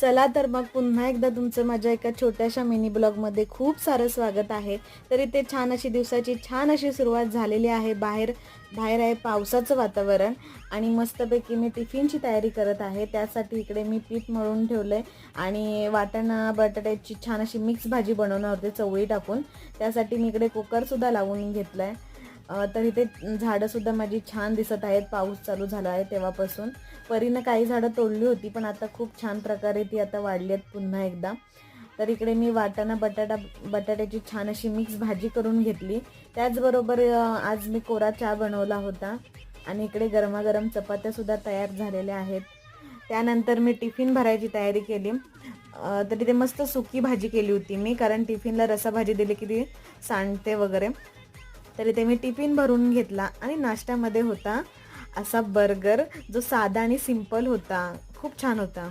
चला तर मग पुन्हा एकदा तुमचं माझ्या एका छोट्याशा मिनी ब्लॉगमध्ये खूप सारं स्वागत आहे. तर इथे छान अशी दिवसाची छान अशी सुरुवात झालेली आहे. बाहेर बाहेर आहे पावसाचं वातावरण आणि मस्तपैकी मी टिफिनची तयारी करत आहे. त्यासाठी इकडे मी पीठ मळून ठेवलं आहे आणि वाटाणा बटाट्याची छान अशी मिक्स भाजी बनवणार होते चवळी टाकून. त्यासाठी मी इकडे कुकरसुद्धा लावून घेतला आहे. तर इथे झाडंसुद्धा माझी छान दिसत आहेत. पाऊस चालू झाला आहे तेव्हापासून. परीनं काही झाडं तोडली होती पण आता खूप छान प्रकारे ती आता वाढली आहेत पुन्हा एकदा. तर इकडे मी वाटाणा बटाट्याची छान अशी मिक्स भाजी करून घेतली. त्याचबरोबर आज मी कोरा चहा बनवला होता आणि इकडे गरमागरम चपात्यासुद्धा तयार झालेल्या आहेत. त्यानंतर मी टिफिन भरायची तयारी केली. तर इथे मस्त सुकी भाजी केली होती मी, कारण टिफिनला रसाभाजी दिली की ती सांडते वगैरे. तर इथे मी टिफिन भरून घेतला आणि नाश्त्यामध्ये होता असा बर्गर, जो साधा आणि सिंपल होता, खूप छान होता.